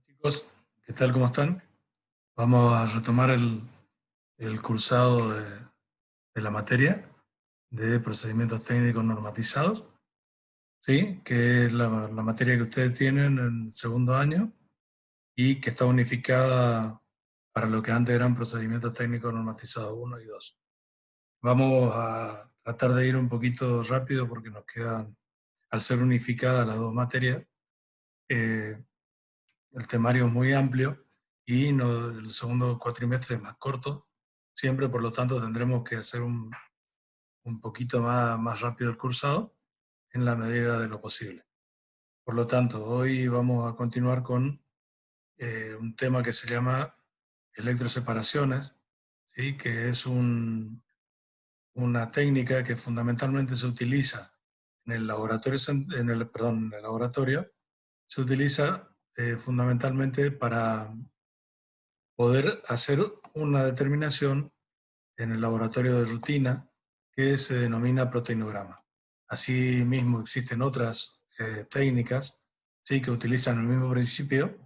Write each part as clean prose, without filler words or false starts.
Chicos, ¿qué tal? ¿Cómo están? Vamos a retomar el cursado de la materia de procedimientos técnicos normatizados, ¿sí? Que es la materia que ustedes tienen en segundo año y que está unificada para lo que antes eran procedimientos técnicos normatizados 1 y 2. Vamos a tratar de ir un poquito rápido porque nos quedan, al ser unificadas las dos materias, eh, el temario es muy amplio y el segundo cuatrimestre es más corto, siempre, por lo tanto tendremos que hacer un poquito más rápido el cursado en la medida de lo posible. Por lo tanto, hoy vamos a continuar con un tema que se llama electroseparaciones, ¿sí? Que es una técnica que fundamentalmente se utiliza en el laboratorio, en el laboratorio, se utiliza fundamentalmente para poder hacer una determinación en el laboratorio de rutina que se denomina proteinograma. Asimismo, existen otras técnicas, ¿sí?, que utilizan el mismo principio,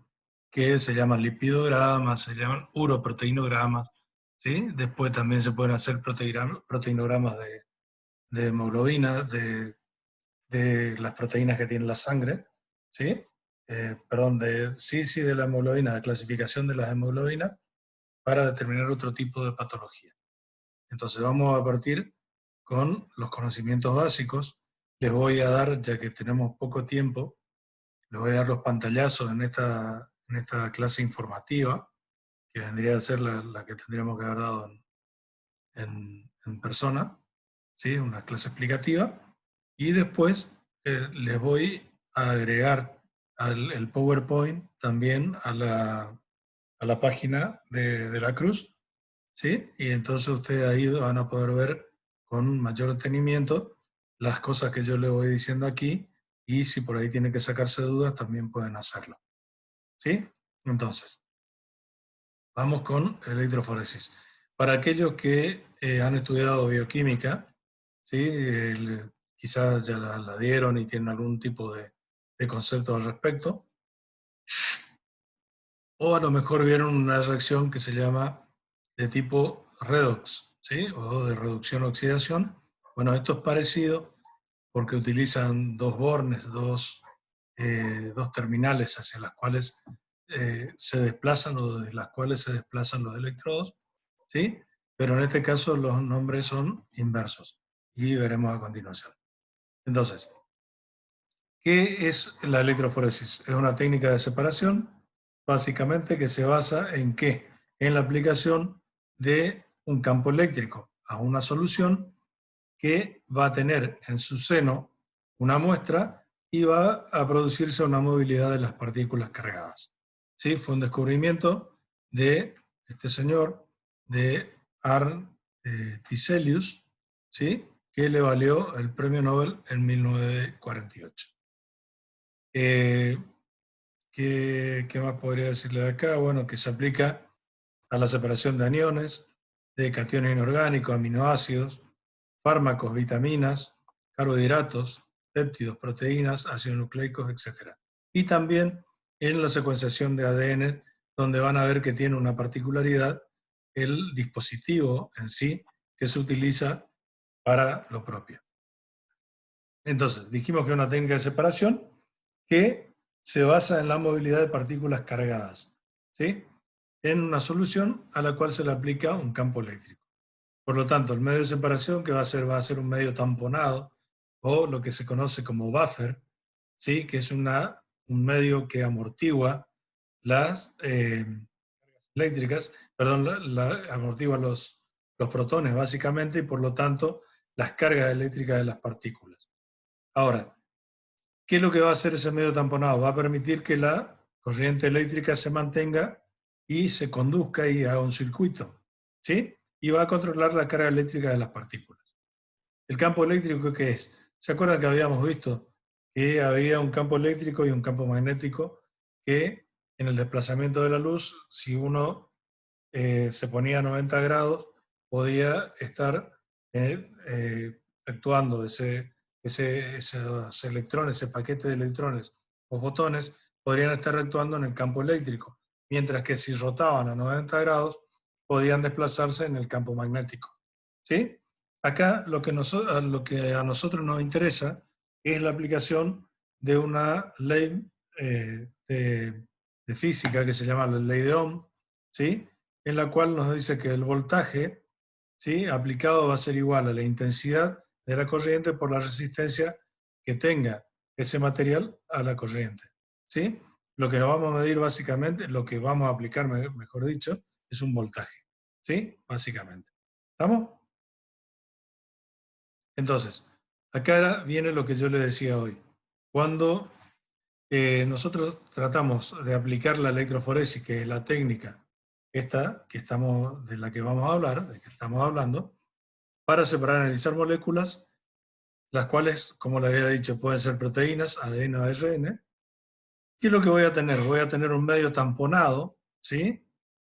que se llaman lipidogramas, se llaman uroproteinogramas, ¿sí? Después también se pueden hacer proteinogramas de hemoglobina, de las proteínas que tiene la sangre, ¿sí? Perdón, de la hemoglobina, de clasificación de las hemoglobinas, para determinar otro tipo de patología. Entonces vamos a partir con los conocimientos básicos. Les voy a dar, ya que tenemos poco tiempo, les voy a dar los pantallazos en esta clase informativa, que vendría a ser la que tendríamos que haber dado en persona, ¿sí? Una clase explicativa. Y después les voy a agregar el PowerPoint también a la página de la Cruz, ¿sí? Y entonces ustedes ahí van a poder ver con mayor detenimiento las cosas que yo les voy diciendo aquí, y si por ahí tienen que sacarse dudas también pueden hacerlo, ¿sí? Entonces, vamos con electroforesis. Para aquellos que han estudiado bioquímica, ¿sí? Quizás ya la dieron y tienen algún tipo de concepto al respecto, o a lo mejor vieron una reacción que se llama de tipo redox, ¿sí? O de reducción-oxidación. Bueno, esto es parecido porque utilizan dos bornes, dos terminales hacia las cuales se desplazan o desde las cuales se desplazan los electrodos, ¿sí? Pero en este caso los nombres son inversos y veremos a continuación. Entonces, ¿qué es la electroforesis? Es una técnica de separación, básicamente, que se basa en ¿qué? En la aplicación de un campo eléctrico a una solución que va a tener en su seno una muestra y va a producirse una movilidad de las partículas cargadas. ¿Sí? Fue un descubrimiento de este señor, de Arne Tiselius, ¿sí?, que le valió el premio Nobel en 1948. ¿Qué más podría decirle de acá? Bueno, que se aplica a la separación de aniones, de cationes inorgánicos, aminoácidos, fármacos, vitaminas, carbohidratos, péptidos, proteínas, ácidos nucleicos, etc. Y también en la secuenciación de ADN, donde van a ver que tiene una particularidad el dispositivo en sí que se utiliza para lo propio. Entonces, dijimos que es una técnica de separación que se basa en la movilidad de partículas cargadas, ¿sí?, en una solución a la cual se le aplica un campo eléctrico. Por lo tanto, el medio de separación que va a ser un medio tamponado, o lo que se conoce como buffer, ¿sí?, que es un medio que amortigua las eléctricas, perdón, amortigua los protones básicamente, y por lo tanto las cargas eléctricas de las partículas. Ahora, ¿qué es lo que va a hacer ese medio tamponado? Va a permitir que la corriente eléctrica se mantenga y se conduzca y haga un circuito, ¿sí? Y va a controlar la carga eléctrica de las partículas. ¿El campo eléctrico qué es? ¿Se acuerdan que habíamos visto que había un campo eléctrico y un campo magnético que en el desplazamiento de la luz, si uno se ponía a 90 grados, podía estar actuando esos electrones, ese paquete de electrones o fotones, podrían estar actuando en el campo eléctrico, mientras que si rotaban a 90 grados, podían desplazarse en el campo magnético. ¿Sí? Acá lo que a nosotros nos interesa es la aplicación de una ley de física que se llama la ley de Ohm, ¿sí? En la cual nos dice que el voltaje, ¿sí?, aplicado va a ser igual a la intensidad de la corriente por la resistencia que tenga ese material a la corriente. ¿Sí? Lo que nos vamos a medir básicamente, lo que vamos a aplicar, mejor dicho, es un voltaje. ¿Sí? Básicamente. ¿Estamos? Entonces, acá viene lo que yo le decía hoy. Cuando nosotros tratamos de aplicar la electroforesis, que es la técnica esta de la que vamos a hablar, de que estamos hablando, para separar y analizar moléculas, las cuales, como les había dicho, pueden ser proteínas, ADN o ARN. ¿Qué es lo que voy a tener? Voy a tener un medio tamponado, ¿sí?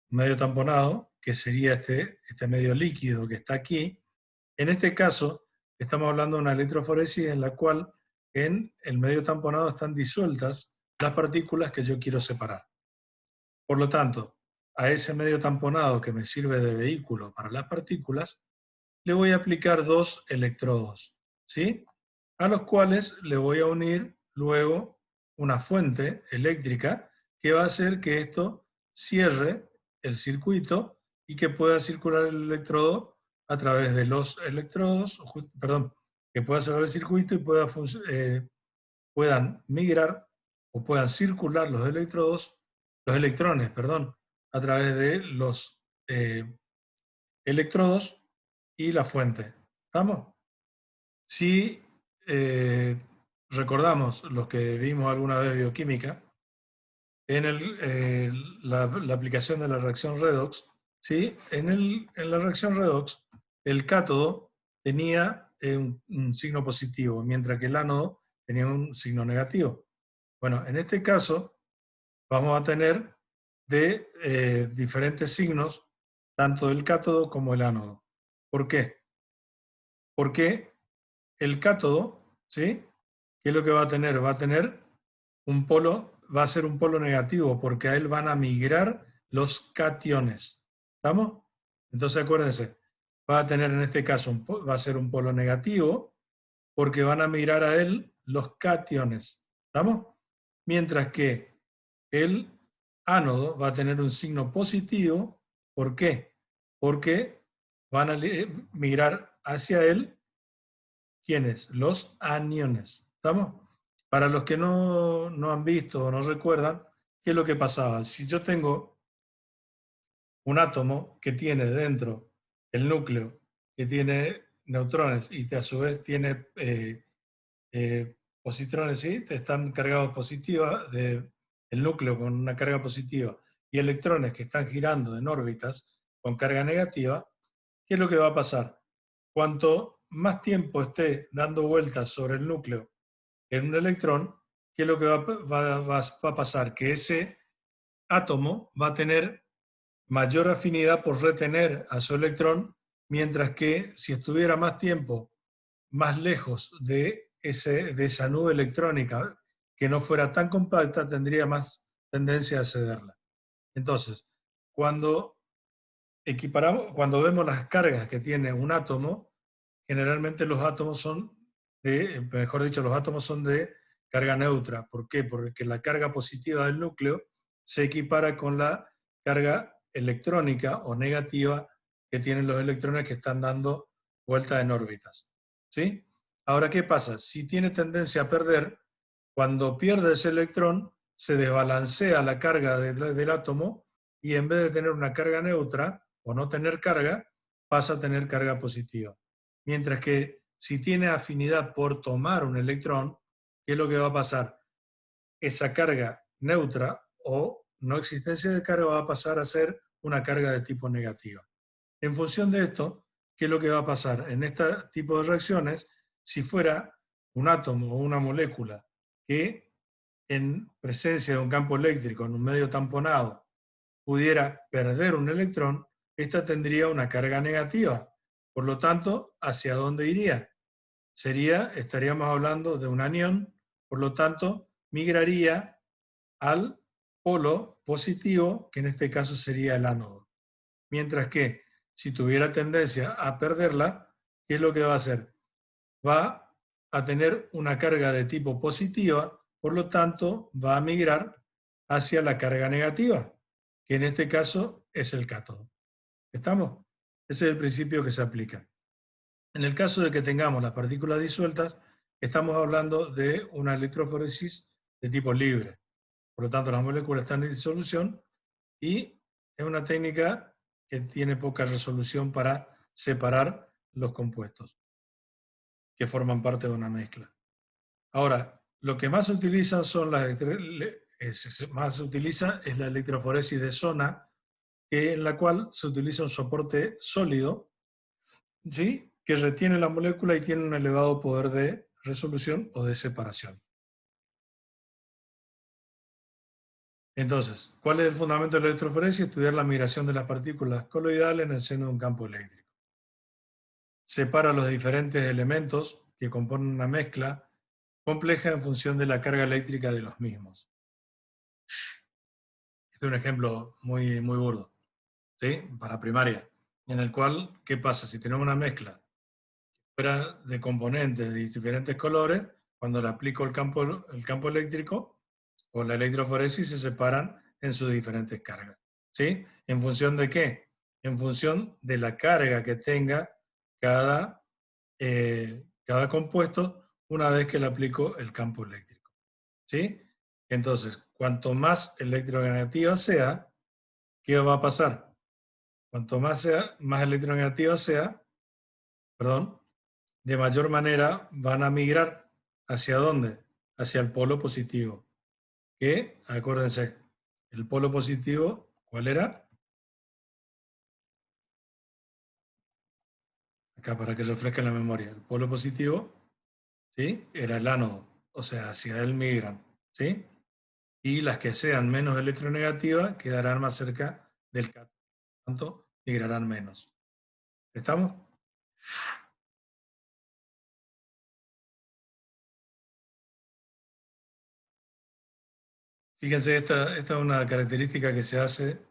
Un medio tamponado, que sería este medio líquido que está aquí. En este caso, estamos hablando de una electroforesis en la cual en el medio tamponado están disueltas las partículas que yo quiero separar. Por lo tanto, a ese medio tamponado que me sirve de vehículo para las partículas, le voy a aplicar 2 electrodos, ¿sí? A los cuales le voy a unir luego una fuente eléctrica que va a hacer que esto cierre el circuito y que pueda circular el electrodo a través de los electrodos, perdón, que pueda cerrar el circuito y puedan migrar o puedan circular los electrones, perdón, a través de los electrodos y la fuente. ¿Estamos? Si recordamos los que vimos alguna vez bioquímica, en la aplicación de la reacción redox, ¿sí? En la reacción redox, el cátodo tenía un signo positivo, mientras que el ánodo tenía un signo negativo. Bueno, en este caso vamos a tener de diferentes signos, tanto del cátodo como el ánodo. ¿Por qué? Porque el cátodo, ¿sí?, ¿qué es lo que va a tener? Va a tener va a ser un polo negativo, porque a él van a migrar los cationes. ¿Estamos? Entonces acuérdense, va a tener en este caso, va a ser un polo negativo, porque van a migrar a él los cationes. ¿Estamos? Mientras que el ánodo va a tener un signo positivo. ¿Por qué? Porque van a migrar hacia él, ¿quiénes? Los aniones. ¿Estamos? Para los que no han visto o no recuerdan, ¿qué es lo que pasaba? Si yo tengo un átomo que tiene dentro el núcleo, que tiene neutrones y que a su vez tiene positrones, ¿sí?, están cargados positiva, el núcleo con una carga positiva, y electrones que están girando en órbitas con carga negativa, ¿qué es lo que va a pasar? Cuanto más tiempo esté dando vueltas sobre el núcleo en un electrón, ¿qué es lo que va a pasar? Que ese átomo va a tener mayor afinidad por retener a su electrón, mientras que si estuviera más tiempo más lejos de esa nube electrónica que no fuera tan compacta, tendría más tendencia a cederla. Entonces, cuando cuando vemos las cargas que tiene un átomo, generalmente los átomos los átomos son de carga neutra. ¿Por qué? Porque la carga positiva del núcleo se equipara con la carga electrónica o negativa que tienen los electrones que están dando vueltas en órbitas. ¿Sí? Ahora, ¿qué pasa? Si tiene tendencia a perder, cuando pierde ese electrón, se desbalancea la carga del átomo y en vez de tener una carga neutra o no tener carga, pasa a tener carga positiva. Mientras que si tiene afinidad por tomar un electrón, ¿qué es lo que va a pasar? Esa carga neutra o no existencia de carga va a pasar a ser una carga de tipo negativa. En función de esto, ¿qué es lo que va a pasar? En este tipo de reacciones, si fuera un átomo o una molécula que en presencia de un campo eléctrico en un medio tamponado pudiera perder un electrón, esta tendría una carga negativa. Por lo tanto, ¿hacia dónde iría? Estaríamos hablando de un anión, por lo tanto, migraría al polo positivo, que en este caso sería el ánodo. Mientras que si tuviera tendencia a perderla, ¿qué es lo que va a hacer? Va a tener una carga de tipo positiva, por lo tanto va a migrar hacia la carga negativa, que en este caso es el cátodo. ¿Estamos? Ese es el principio que se aplica. En el caso de que tengamos las partículas disueltas, estamos hablando de una electroforesis de tipo libre. Por lo tanto, las moléculas están en disolución y es una técnica que tiene poca resolución para separar los compuestos que forman parte de una mezcla. Ahora, lo que más se utiliza son más se utiliza es la electroforesis de zona, en la cual se utiliza un soporte sólido, ¿sí?, que retiene la molécula y tiene un elevado poder de resolución o de separación. Entonces, ¿cuál es el fundamento de la electroforesis? Estudiar la migración de las partículas coloidales en el seno de un campo eléctrico. Separa los diferentes elementos que componen una mezcla compleja en función de la carga eléctrica de los mismos. Este es un ejemplo muy, muy burdo, ¿sí?, para primaria, en el cual, ¿qué pasa? Si tenemos una mezcla fuera de componentes de diferentes colores, cuando le aplico el campo eléctrico o la electroforesis, se separan en sus diferentes cargas, ¿sí? ¿En función de qué? En función de la carga que tenga cada compuesto una vez que le aplico el campo eléctrico, ¿sí? Entonces, cuanto más electronegativa sea, ¿qué va a pasar? Cuanto más electronegativa sea, perdón, de mayor manera van a migrar ¿hacia dónde? Hacia el polo positivo. Que, acuérdense, el polo positivo, ¿cuál era? Acá para que refresque la memoria. El polo positivo, ¿sí?, era el ánodo, o sea, hacia él migran, ¿sí? Y las que sean menos electronegativas quedarán más cerca del cátodo, por lo tanto, migrarán menos. ¿Estamos? Fíjense, esta es una característica que se hace,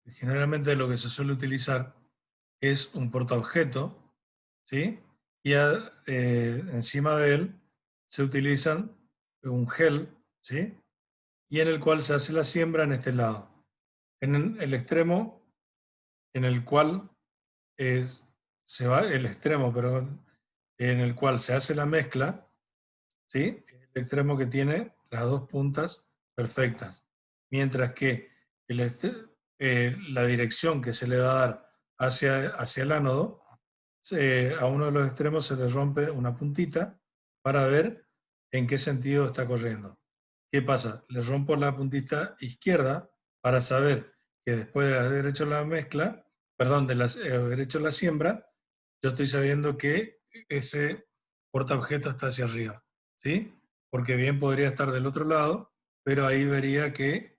generalmente lo que se suele utilizar es un portaobjeto, ¿sí? Y encima de él se utilizan un gel, ¿sí?, y en el cual se hace la siembra en este lado. En el extremo en el cual se va el extremo, pero en el cual se hace la mezcla, ¿sí?, el extremo que tiene las dos puntas perfectas, mientras que la dirección que se le va a dar hacia el ánodo, a uno de los extremos se le rompe una puntita para ver en qué sentido está corriendo. ¿Qué pasa? Le rompo la puntita izquierda para saber que después de haber hecho la mezcla, perdón, de haber hecho la siembra, yo estoy sabiendo que ese portaobjeto está hacia arriba, ¿sí? Porque bien podría estar del otro lado, pero ahí vería que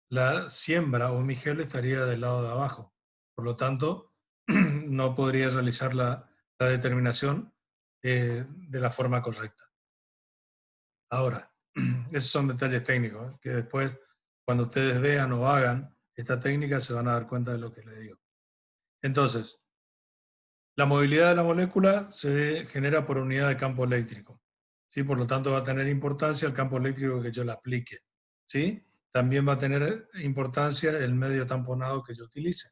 la siembra o mi gel estaría del lado de abajo. Por lo tanto, no podría realizar la determinación de la forma correcta. Ahora, esos son detalles técnicos, que después, cuando ustedes vean o hagan esta técnica, se van a dar cuenta de lo que les digo. Entonces, la movilidad de la molécula se genera por unidad de campo eléctrico, ¿sí? Por lo tanto, va a tener importancia el campo eléctrico que yo le aplique, ¿sí? También va a tener importancia el medio tamponado que yo utilice.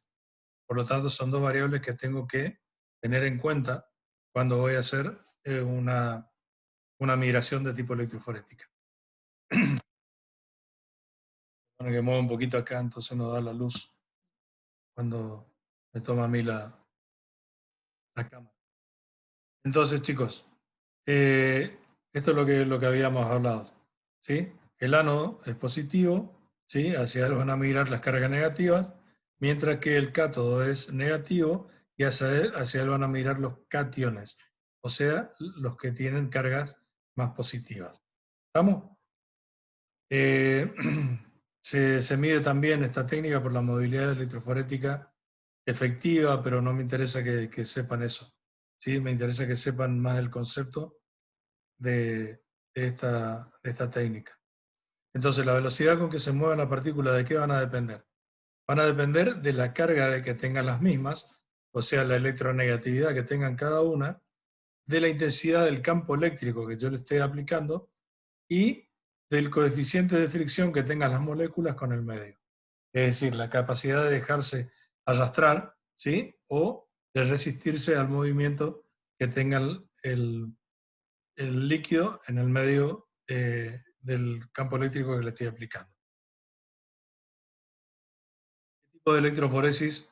Por lo tanto, son dos variables que tengo que tener en cuenta cuando voy a hacer una migración de tipo electroforética. Bueno, que muevo un poquito acá, entonces no da la luz cuando me toma a mí la cámara. Entonces, chicos, esto es lo que habíamos hablado, ¿sí? El ánodo es positivo, ¿sí? Hacia él van a migrar las cargas negativas, mientras que el cátodo es negativo y hacia él van a migrar los cationes, o sea, los que tienen cargas más positivas. ¿Estamos? Eh, se mide también esta técnica por la movilidad electroforética efectiva, pero no me interesa que sepan eso, ¿sí? Me interesa que sepan más el concepto de esta técnica. Entonces, la velocidad con que se mueve la partícula, ¿de qué van a depender? Van a depender de la carga de que tengan las mismas, o sea, la electronegatividad que tengan cada una, de la intensidad del campo eléctrico que yo le esté aplicando y del coeficiente de fricción que tengan las moléculas con el medio. Es decir, la capacidad de dejarse arrastrar, ¿sí? O de resistirse al movimiento que tenga el líquido en el medio del campo eléctrico que le estoy aplicando. ¿Qué tipo de electroforesis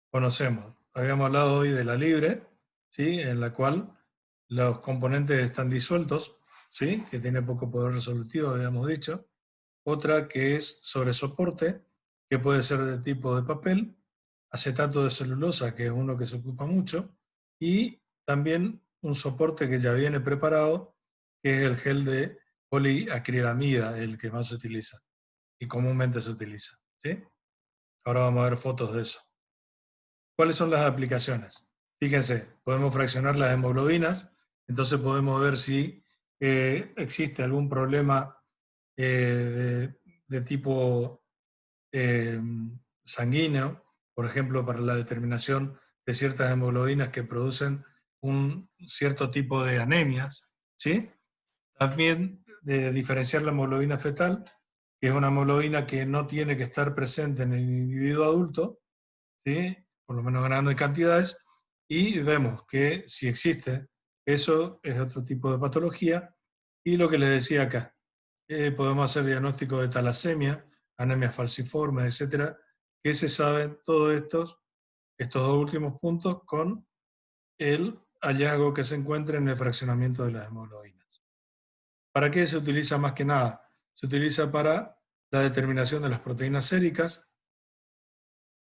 conocemos? Habíamos hablado hoy de la libre, ¿sí? En la cual los componentes están disueltos, ¿sí? Que tiene poco poder resolutivo, habíamos dicho. Otra que es sobre soporte, que puede ser de tipo de papel, acetato de celulosa, que es uno que se ocupa mucho, y también un soporte que ya viene preparado, que es el gel de poliacrilamida, el que más se utiliza y comúnmente se utiliza, ¿sí? Ahora vamos a ver fotos de eso. ¿Cuáles son las aplicaciones? Fíjense, podemos fraccionar las hemoglobinas, entonces podemos ver si existe algún problema de tipo eh, sanguíneo, por ejemplo, para la determinación de ciertas hemoglobinas que producen un cierto tipo de anemias, ¿sí? También de diferenciar la hemoglobina fetal, que es una hemoglobina que no tiene que estar presente en el individuo adulto, ¿sí? Por lo menos en grandes cantidades, y vemos que si existe, eso es otro tipo de patología, y lo que les decía acá, podemos hacer diagnóstico de talasemia, anemia falciforme, etcétera, que se saben todos estos dos últimos puntos con el hallazgo que se encuentra en el fraccionamiento de las hemoglobinas. ¿Para qué se utiliza más que nada? Se utiliza para la determinación de las proteínas séricas,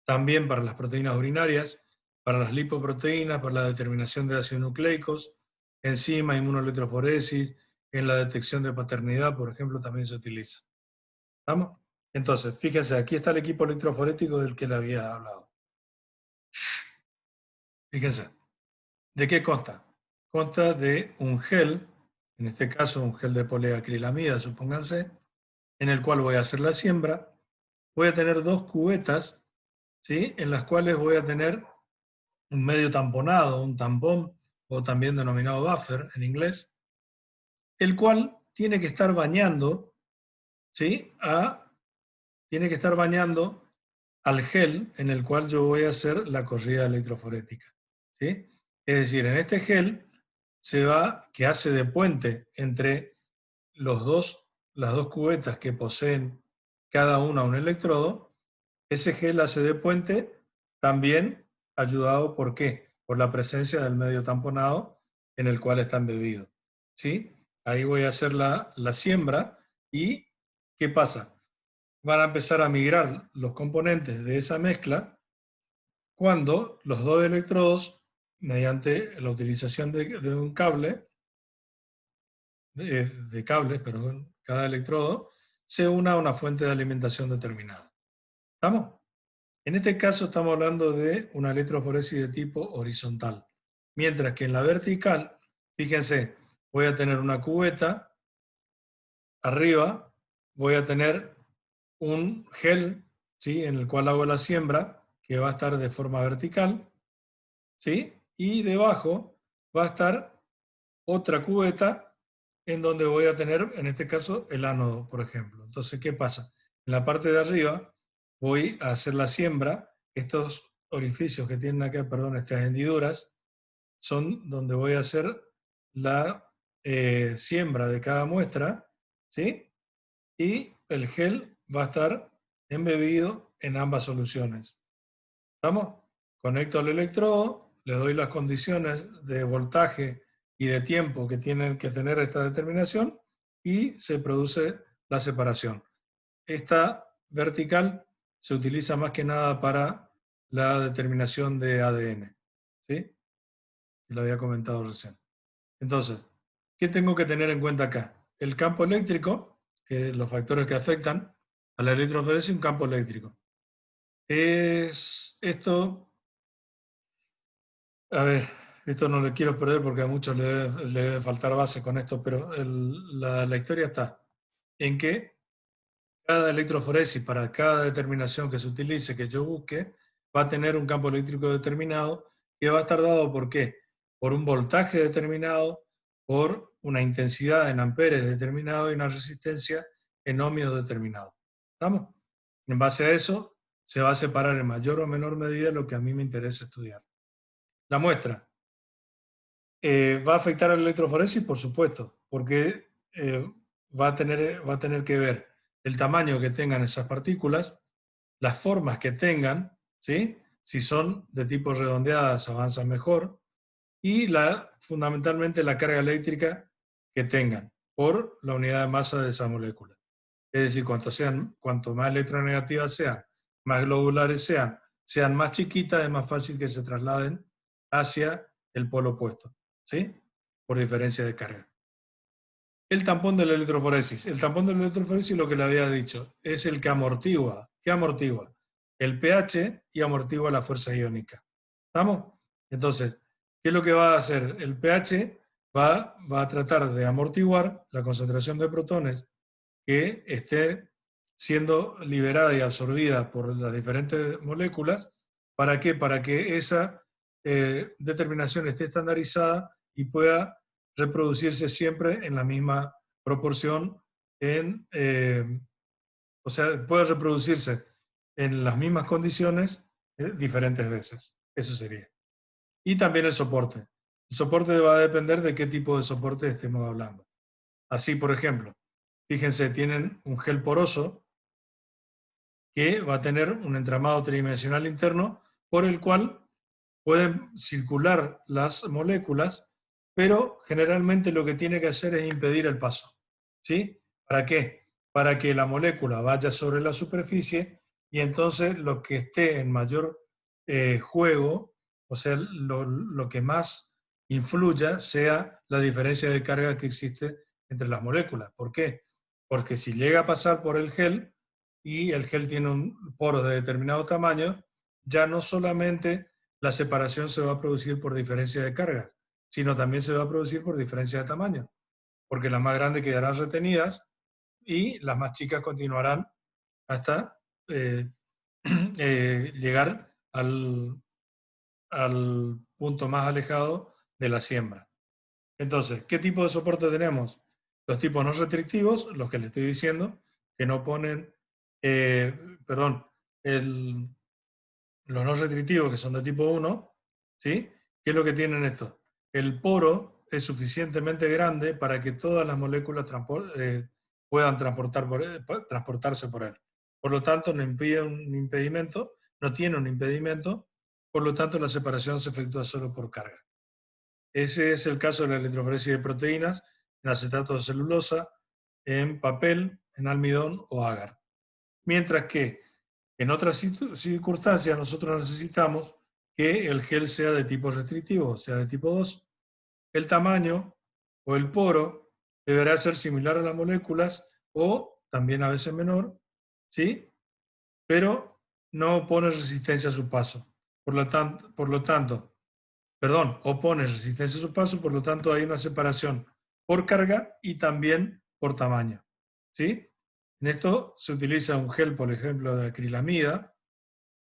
también para las proteínas urinarias, para las lipoproteínas, para la determinación de ácidos nucleicos, enzima, inmunoelectroforesis, en la detección de paternidad, por ejemplo, también se utiliza. ¿Estamos? Entonces, fíjense, aquí está el equipo electroforético del que le había hablado. Fíjense, ¿de qué consta? Consta de un gel, en este caso un gel de poliacrilamida, supónganse, en el cual voy a hacer la siembra. Voy a tener dos cubetas, ¿sí? En las cuales voy a tener un medio tamponado, un tampón, o también denominado buffer en inglés, el cual tiene que estar bañando, ¿sí? Tiene que estar bañando al gel en el cual yo voy a hacer la corrida electroforética, ¿sí? Es decir, en este gel que hace de puente entre las dos cubetas que poseen cada una un electrodo, ese gel hace de puente también ayudado ¿por qué? Por la presencia del medio tamponado en el cual está embebido, ¿sí? Ahí voy a hacer la siembra y ¿qué pasa? Van a empezar a migrar los componentes de esa mezcla cuando los dos electrodos, mediante la utilización de un cable, de cables, perdón, cada electrodo, se una a una fuente de alimentación determinada. ¿Estamos? En este caso estamos hablando de una electroforesis de tipo horizontal. Mientras que en la vertical, fíjense, voy a tener una cubeta, arriba voy a tener un gel, ¿sí? En el cual hago la siembra, que va a estar de forma vertical, ¿sí? Y debajo va a estar otra cubeta en donde voy a tener, en este caso, el ánodo, por ejemplo. Entonces, ¿qué pasa? En la parte de arriba voy a hacer la siembra. Estos orificios que tienen acá, perdón, estas hendiduras, son donde voy a hacer la siembra de cada muestra, ¿sí? Y el gel va a estar embebido en ambas soluciones. ¿Estamos? Conecto el electrodo, le doy las condiciones de voltaje y de tiempo que tienen que tener esta determinación y se produce la separación. Esta vertical se utiliza más que nada para la determinación de ADN, ¿sí? Que lo había comentado recién. Entonces, ¿qué tengo que tener en cuenta acá? El campo eléctrico, que los factores que afectan a la electroforesis, un campo eléctrico. Es esto, a ver, esto no lo quiero perder porque a muchos le debe faltar base con esto, pero la historia está. en que cada electroforesis, para cada determinación que se utilice, que yo busque, va a tener un campo eléctrico determinado que va a estar dado ¿por qué? Por un voltaje determinado, por una intensidad en amperes determinado y una resistencia en ohmios determinado. ¿Estamos? En base a eso, se va a separar en mayor o menor medida lo que a mí me interesa estudiar. La muestra. ¿Va a afectar al electroforesis? Por supuesto, porque va a tener que ver el tamaño que tengan esas partículas, las formas que tengan, ¿sí? Si son de tipo redondeadas, avanzan mejor, y fundamentalmente la carga eléctrica que tengan por la unidad de masa de esa molécula. Es decir, cuanto más electronegativas sean, más globulares sean más chiquitas, es más fácil que se trasladen hacia el polo opuesto, ¿sí? Por diferencia de carga. El tampón de la electroforesis. El tampón de la electroforesis, lo que le había dicho, es el que amortigua. ¿Qué amortigua? El pH y amortigua la fuerza iónica. ¿Estamos? Entonces, ¿qué es lo que va a hacer? El pH va a tratar de amortiguar la concentración de protones que esté siendo liberada y absorbida por las diferentes moléculas. ¿Para qué? Para que esa determinación esté estandarizada y pueda reproducirse siempre en la misma proporción, o sea, pueda reproducirse en las mismas condiciones diferentes veces. Eso sería. Y también el soporte. El soporte va a depender de qué tipo de soporte estemos hablando. Así, por ejemplo, fíjense, tienen un gel poroso que va a tener un entramado tridimensional interno por el cual pueden circular las moléculas, pero generalmente lo que tiene que hacer es impedir el paso. ¿Sí? ¿Para qué? Para que la molécula vaya sobre la superficie y entonces lo que esté en mayor juego, o sea, lo que más influya sea la diferencia de carga que existe entre las moléculas. ¿Por qué? Porque si llega a pasar por el gel y el gel tiene un poro de determinado tamaño, ya no solamente la separación se va a producir por diferencia de cargas, sino también se va a producir por diferencia de tamaño, porque las más grandes quedarán retenidas y las más chicas continuarán hasta llegar al punto más alejado de la siembra. Entonces, ¿qué tipo de soporte tenemos? Los tipos no restrictivos, los que les estoy diciendo, que no ponen, perdón, los no restrictivos que son de tipo 1, ¿sí? ¿Qué es lo que tienen estos? El poro es suficientemente grande para que todas las moléculas puedan transportarse por él. Por lo tanto, no impide un impedimento, no tiene un impedimento, por lo tanto la separación se efectúa solo por carga. Ese es el caso de la electroforesis de proteínas en acetato de celulosa, en papel, en almidón o agar. Mientras que en otras circunstancias nosotros necesitamos que el gel sea de tipo restrictivo, o sea de tipo 2. El tamaño o el poro deberá ser similar a las moléculas o también a veces menor, ¿sí? Pero no opone resistencia a su paso. Opone resistencia a su paso, por lo tanto hay una separación por carga y también por tamaño, ¿sí? En esto se utiliza un gel, por ejemplo, de acrilamida,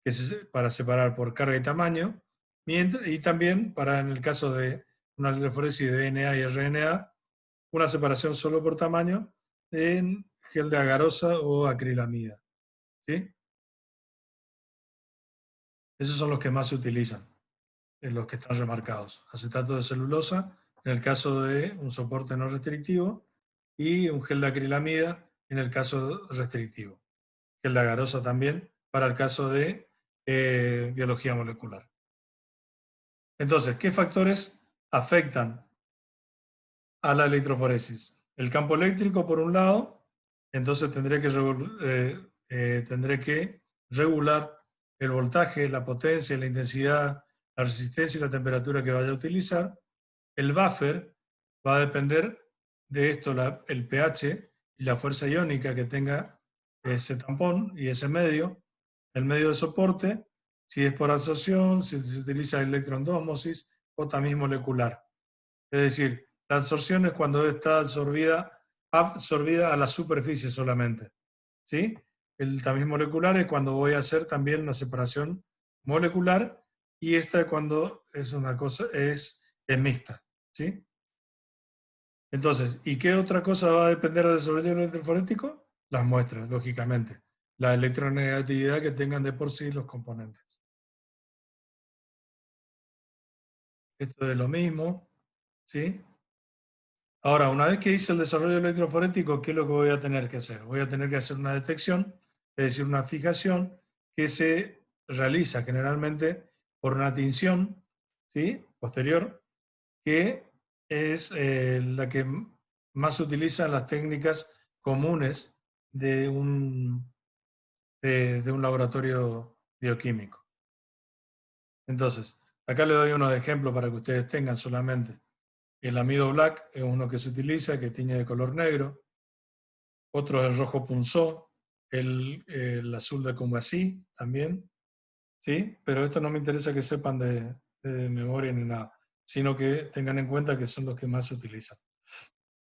que es para separar por carga y tamaño, y también para, en el caso de una electroforesis de DNA y RNA, una separación solo por tamaño en gel de agarosa o acrilamida, ¿sí? Esos son los que más se utilizan, los que están remarcados. Acetato de celulosa, en el caso de un soporte no restrictivo, y un gel de acrilamida en el caso restrictivo. Gel de agarosa también para el caso de biología molecular. Entonces, ¿qué factores afectan a la electroforesis? El campo eléctrico, por un lado, entonces tendré que regular el voltaje, la potencia, la intensidad, la resistencia y la temperatura que vaya a utilizar. El buffer va a depender de esto, el pH y la fuerza iónica que tenga ese tampón y ese medio. El medio de soporte, si es por absorción, si se utiliza electroendósmosis o también molecular. Es decir, la absorción es cuando está absorbida absorbida a la superficie solamente. ¿Sí? El tamiz molecular es cuando voy a hacer también una separación molecular, y esta es cuando es una cosa, es mixta. ¿Sí? Entonces, ¿y qué otra cosa va a depender del desarrollo electroforético? Las muestras, lógicamente. La electronegatividad que tengan de por sí los componentes. Esto es lo mismo, ¿sí? Ahora, una vez que hice el desarrollo electroforético, ¿qué es lo que voy a tener que hacer? Voy a tener que hacer una detección, es decir, una fijación que se realiza generalmente por una tinción, ¿sí? Posterior, que es la que más se utiliza en las técnicas comunes de de un laboratorio bioquímico. Entonces, acá le doy unos ejemplos para que ustedes tengan solamente. El amido black es uno que se utiliza, que tiñe de color negro. Otro es el rojo punzó, el azul de Combasí también, ¿sí? Pero esto no me interesa que sepan de memoria ni nada, sino que tengan en cuenta que son los que más se utilizan.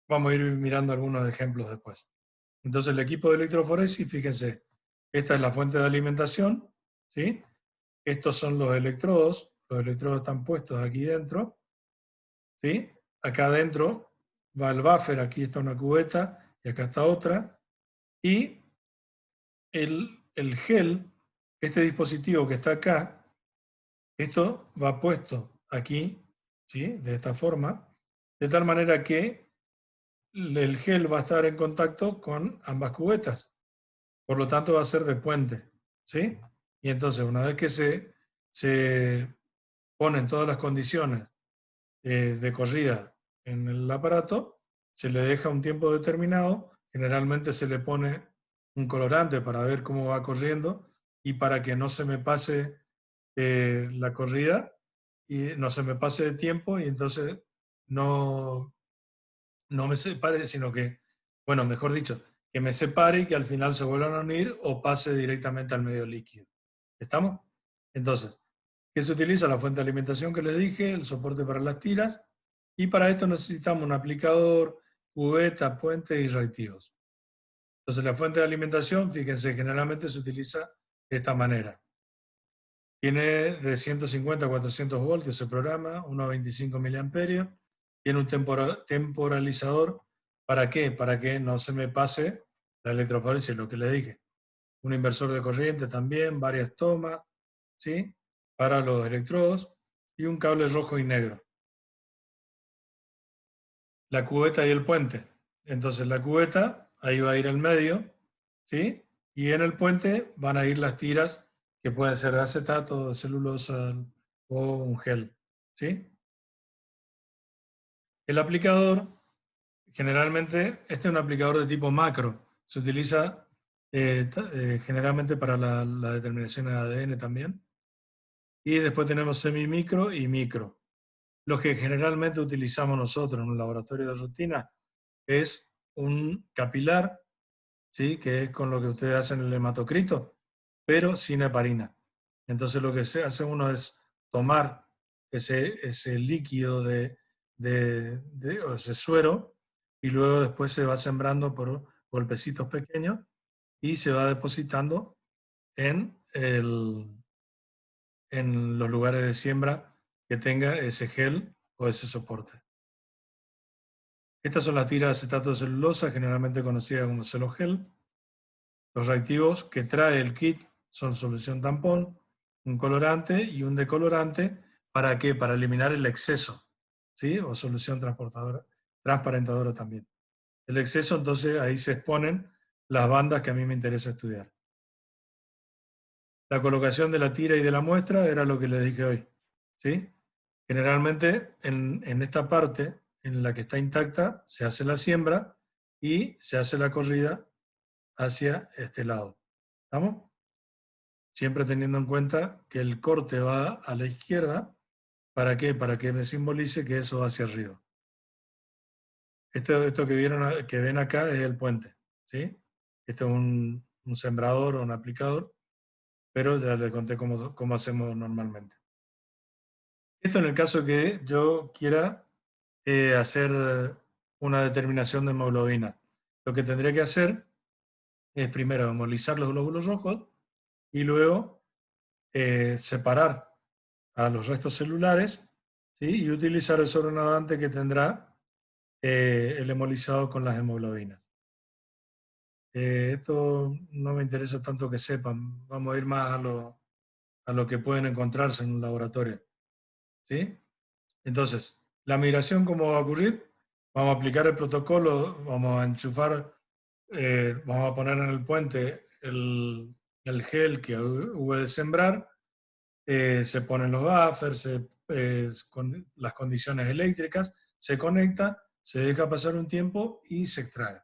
Vamos a ir mirando algunos ejemplos después. Entonces, el equipo de electroforesis, fíjense, esta es la fuente de alimentación, ¿sí? Estos son los electrodos están puestos aquí dentro, ¿sí? Acá adentro va el buffer, aquí está una cubeta y acá está otra, y el gel, este dispositivo que está acá, esto va puesto aquí, ¿sí? De esta forma, de tal manera que el gel va a estar en contacto con ambas cubetas, por lo tanto va a ser de puente, ¿sí? Y entonces una vez que se ponen todas las condiciones de corrida en el aparato, se le deja un tiempo determinado, generalmente se le pone un colorante para ver cómo va corriendo y para que no se me pase la corrida y no se me pase de tiempo, y entonces no, no me separe, sino que, bueno, mejor dicho, que me separe y que al final se vuelvan a unir o pase directamente al medio líquido. ¿Estamos? Entonces, ¿qué se utiliza? La fuente de alimentación que les dije, el soporte para las tiras, y para esto necesitamos un aplicador, cubeta, puente y reactivos. Entonces, la fuente de alimentación, fíjense, generalmente se utiliza de esta manera. Tiene de 150 a 400 voltios el programa, unos 25 miliamperios. Tiene un temporalizador. ¿Para qué? Para que no se me pase la electroforesis, lo que le dije. Un inversor de corriente también, varias tomas, ¿sí? Para los electrodos, y un cable rojo y negro. La cubeta y el puente. Entonces la cubeta, ahí va a ir el medio, ¿sí? Y en el puente van a ir las tiras, que pueden ser de acetato, de celulosa o un gel, ¿sí? El aplicador, generalmente, este es un aplicador de tipo macro. Se utiliza generalmente para la determinación de ADN también. Y después tenemos semimicro y micro. Lo que generalmente utilizamos nosotros en un laboratorio de rutina es un capilar, ¿sí? Que es con lo que ustedes hacen el hematocrito, pero sin heparina. Entonces lo que se hace uno es tomar ese líquido o ese suero, y luego después se va sembrando por golpecitos pequeños y se va depositando en, en los lugares de siembra que tenga ese gel o ese soporte. Estas son las tiras de acetato de celulosa, generalmente conocidas como celogel. Los reactivos que trae el kit son solución tampón, un colorante y un decolorante. ¿Para qué? Para eliminar el exceso, ¿sí? O solución transparentadora también. El exceso, entonces ahí se exponen las bandas que a mí me interesa estudiar. La colocación de la tira y de la muestra era lo que les dije hoy, ¿sí? Generalmente en esta parte, en la que está intacta, se hace la siembra y se hace la corrida hacia este lado. ¿Estamos? Siempre teniendo en cuenta que el corte va a la izquierda. ¿Para qué? Para que me simbolice que eso va hacia arriba. Esto que ven acá es el puente, ¿sí? Este es un sembrador o un aplicador, pero ya les conté cómo hacemos normalmente. Esto en el caso que yo quiera hacer una determinación de hemoglobina. lo que tendría que hacer es primero hemolizar los glóbulos rojos y luego separar a los restos celulares, ¿sí? Y utilizar el sobrenadante que tendrá el hemolizado con las hemoglobinas. Esto no me interesa tanto que sepan, vamos a ir más a lo que pueden encontrarse en un laboratorio, ¿sí? Entonces, la migración, ¿cómo va a ocurrir? Vamos a aplicar el protocolo, vamos a enchufar, vamos a poner en el puente el gel que hubo de sembrar, se ponen los buffers, con las condiciones eléctricas, se conecta, se deja pasar un tiempo y se extrae.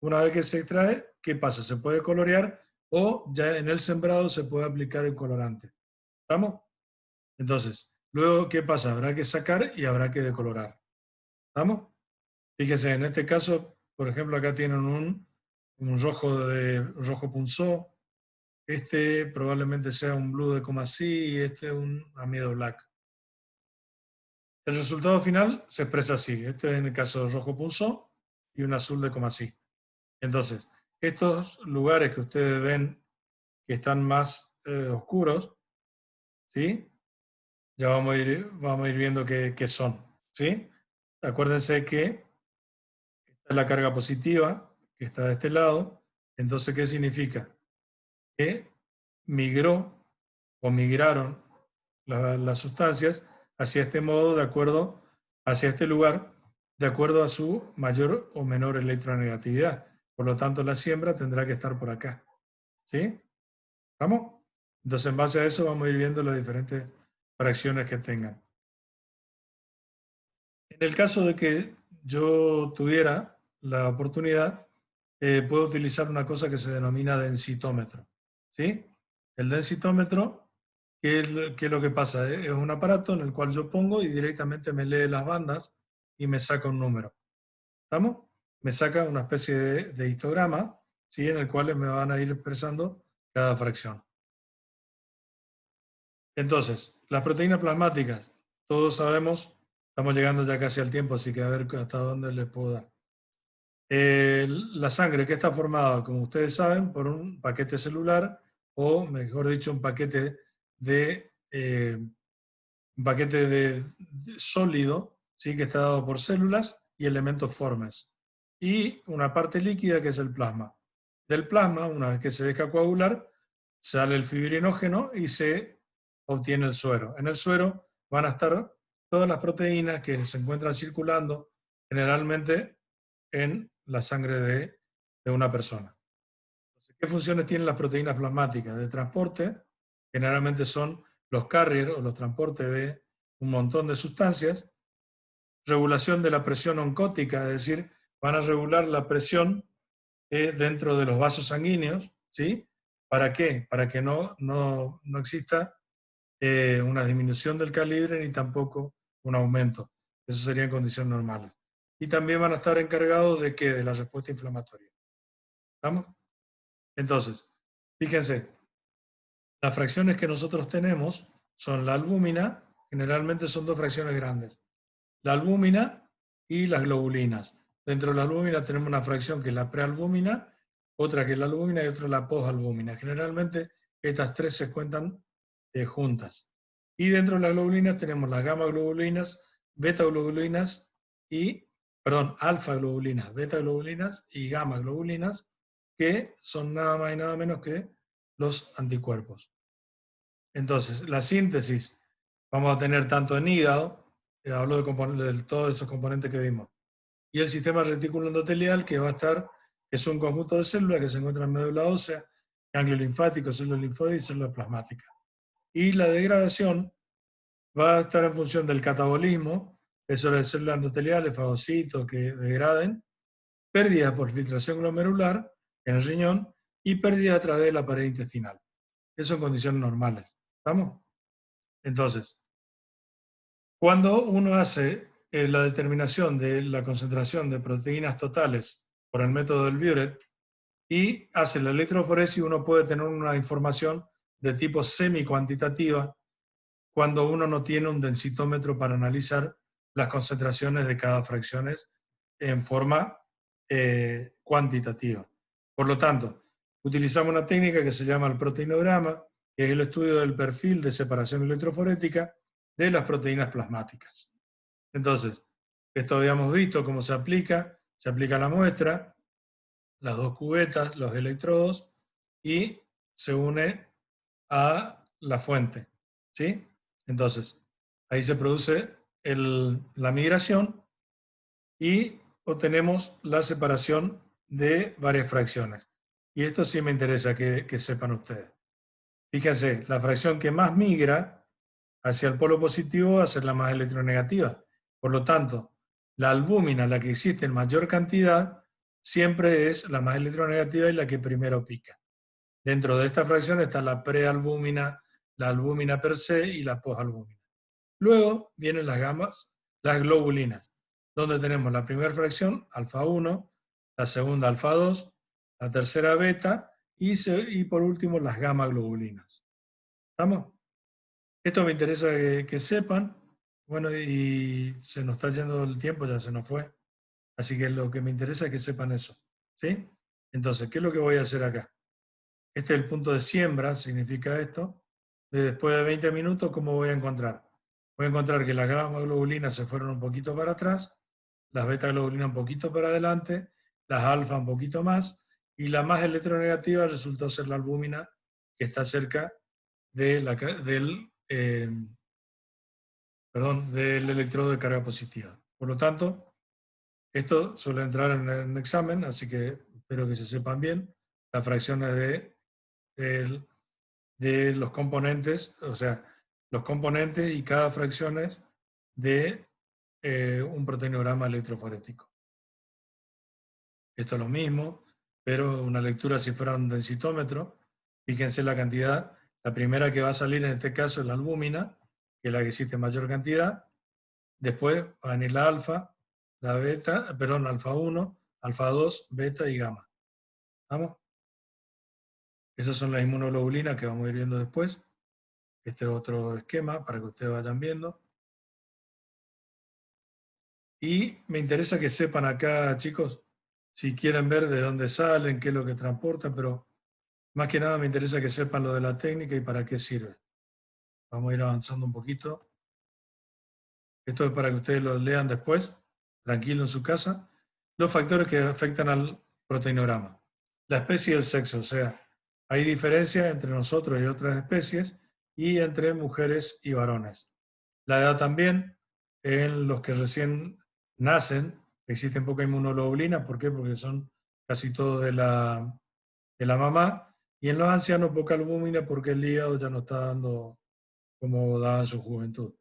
Una vez que se extrae, ¿qué pasa? Se puede colorear o ya en el sembrado se puede aplicar el colorante. ¿Estamos? Entonces, luego, ¿qué pasa? Habrá que sacar y habrá que decolorar. ¿Estamos? Fíjense, en este caso, por ejemplo, acá tienen un rojo punzó. Este probablemente sea un blue de Comasí y este un amido black. El resultado final se expresa así. Este es en el caso de rojo punzó y un azul de Comasí. Entonces, estos lugares que ustedes ven que están más oscuros, ¿sí? Ya vamos a ir viendo qué son, ¿sí? Acuérdense que esta es la carga positiva que está de este lado. Entonces, ¿qué significa? Que migró o migraron las sustancias hacia este modo, de acuerdo, hacia este lugar, de acuerdo a su mayor o menor electronegatividad. Por lo tanto, la siembra tendrá que estar por acá. ¿Sí? ¿Vamos? Entonces, en base a eso, vamos a ir viendo las diferentes fracciones que tengan. En el caso de que yo tuviera la oportunidad, puedo utilizar una cosa que se denomina densitómetro. ¿Sí? El densitómetro, ¿qué es lo que pasa? Es un aparato en el cual yo pongo y directamente me lee las bandas y me saca un número. ¿Estamos? Me saca una especie de histograma, ¿sí? En el cual me van a ir expresando cada fracción. Entonces, las proteínas plasmáticas, todos sabemos, estamos llegando ya casi al tiempo, así que a ver hasta dónde les puedo dar. La sangre que está formada, como ustedes saben, por un paquete celular o, mejor dicho, un paquete de sólido, ¿sí? Que está dado por células y elementos formes. Y una parte líquida que es el plasma. Del plasma, una vez que se deja coagular, sale el fibrinógeno y se obtiene el suero. En el suero van a estar todas las proteínas que se encuentran circulando generalmente en la sangre de una persona. Entonces, ¿qué funciones tienen las proteínas plasmáticas? De transporte, generalmente son los carriers o los transportes de un montón de sustancias. Regulación de la presión oncótica, es decir, van a regular la presión dentro de los vasos sanguíneos, ¿sí? ¿Para qué? Para que no exista una disminución del calibre ni tampoco un aumento. Eso sería en condiciones normales. Y también van a estar encargados de ¿qué? De la respuesta inflamatoria. ¿Estamos? Entonces, fíjense, las fracciones que nosotros tenemos son la albúmina, generalmente son dos fracciones grandes, la albúmina y las globulinas. Dentro de la albúmina tenemos una fracción que es la prealbúmina, otra que es la albúmina y otra la posalbúmina. Generalmente estas tres se cuentan juntas. Y dentro de las globulinas tenemos las gamma globulinas, beta globulinas y, perdón, alfa globulinas, beta globulinas y gamma globulinas, que son nada más y nada menos que los anticuerpos. Entonces, la síntesis vamos a tener tanto en hígado, hablo de todos esos componentes que vimos, y el sistema retículo endotelial, que va a estar, que es un conjunto de células que se encuentran en médula ósea, ganglio linfático, células linfóides y células plasmáticas. Y la degradación va a estar en función del catabolismo, eso de células endoteliales, fagocitos que degraden, pérdidas por filtración glomerular en el riñón y pérdidas a través de la pared intestinal. Eso en condiciones normales. ¿Estamos? Entonces, cuando uno hace la determinación de la concentración de proteínas totales por el método del Biuret y hace la electroforesis, uno puede tener una información de tipo semi-cuantitativa cuando uno no tiene un densitómetro para analizar las concentraciones de cada fracción en forma cuantitativa. Por lo tanto, utilizamos una técnica que se llama el proteinograma, que es el estudio del perfil de separación electroforética de las proteínas plasmáticas. Entonces, esto habíamos visto cómo se aplica la muestra, las dos cubetas, los electrodos, y se une a la fuente, ¿sí? Entonces, ahí se produce la migración y obtenemos la separación de varias fracciones. Y esto sí me interesa que sepan ustedes. Fíjense, la fracción que más migra hacia el polo positivo va a ser la más electronegativa. Por lo tanto, la albúmina, la que existe en mayor cantidad, siempre es la más electronegativa y la que primero pica. Dentro de esta fracción está la prealbúmina, la albúmina per se y la posalbúmina. Luego vienen las gamas, las globulinas, donde tenemos la primera fracción, alfa 1, la segunda, alfa 2, la tercera, beta, y por último las gamma globulinas. ¿Estamos? Esto me interesa que sepan. Bueno, y se nos está yendo el tiempo, ya se nos fue. Así que lo que me interesa es que sepan eso. ¿Sí? Entonces, ¿qué es lo que voy a hacer acá? Este es el punto de siembra, significa esto. Después de 20 minutos, ¿cómo voy a encontrar? Voy a encontrar que las gamma globulinas se fueron un poquito para atrás, las beta globulinas un poquito para adelante, las alfa un poquito más, y la más electronegativa resultó ser la albúmina, que está cerca de del electrodo de carga positiva. Por lo tanto, esto suele entrar en el examen, así que espero que se sepan bien las fracciones de los componentes, o sea, los componentes y cada fracción de un proteinograma electroforético. Esto es lo mismo, pero una lectura si fuera un densitómetro. Fíjense la cantidad. La primera que va a salir en este caso es la albúmina, que es la que existe en mayor cantidad. Después va a venir la alfa, la beta, perdón, alfa 1, alfa 2, beta y gamma. ¿Vamos? Esas son las inmunoglobulinas que vamos a ir viendo después. Este es otro esquema para que ustedes vayan viendo. Y me interesa que sepan acá, chicos, si quieren ver de dónde salen, qué es lo que transportan, pero más que nada me interesa que sepan lo de la técnica y para qué sirve. Vamos a ir avanzando un poquito. Esto es para que ustedes lo lean después, tranquilo en su casa. Los factores que afectan al proteinograma. La especie y el sexo, o sea, hay diferencias entre nosotros y otras especies y entre mujeres y varones. La edad también, en los que recién nacen, existen poca inmunoglobulina. ¿Por qué? Porque son casi todos de la mamá. Y en los ancianos poca albúmina porque el hígado ya no está dando como daba en su juventud.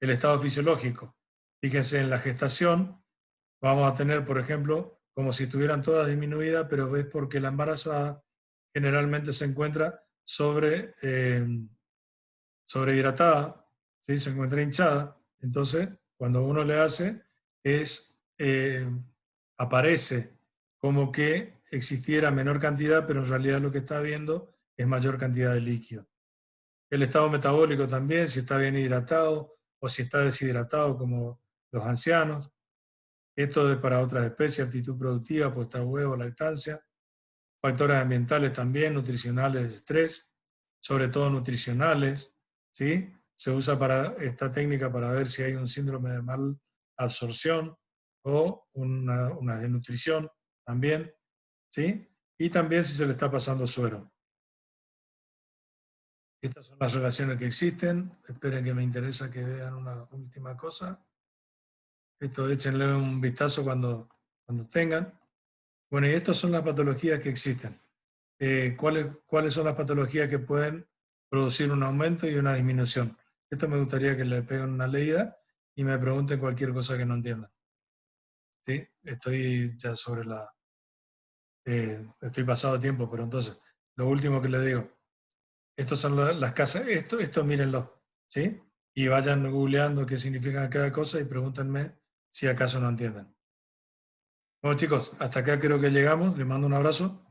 El estado fisiológico. Fíjense, en la gestación vamos a tener, por ejemplo, como si estuvieran todas disminuidas, pero es porque la embarazada generalmente se encuentra sobrehidratada, ¿sí? Se encuentra hinchada. Entonces, cuando uno le hace, aparece como que existiera menor cantidad, pero en realidad lo que está viendo es mayor cantidad de líquido. El estado metabólico también, si está bien hidratado o si está deshidratado como los ancianos. Esto es para otras especies, aptitud productiva, puesta a huevo, lactancia. Factores ambientales también, nutricionales, estrés, sobre todo nutricionales, ¿sí? Se usa para esta técnica para ver si hay un síndrome de mal absorción o una desnutrición también, ¿sí? Y también si se le está pasando suero. Estas son las relaciones que existen. Esperen que me interesa que vean una última cosa. Esto échenle un vistazo cuando tengan. Bueno, y estas son las patologías que existen. ¿Cuáles son las patologías que pueden producir un aumento y una disminución? Esto me gustaría que le peguen una leída y me pregunten cualquier cosa que no entiendan. ¿Sí? Estoy ya sobre estoy pasado de tiempo, pero entonces, lo último que les digo, estas son las casas, esto mírenlo, ¿sí? Y vayan googleando qué significa cada cosa y pregúntenme si acaso no entienden. Bueno, chicos, hasta acá creo que llegamos. Les mando un abrazo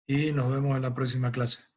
y nos vemos en la próxima clase.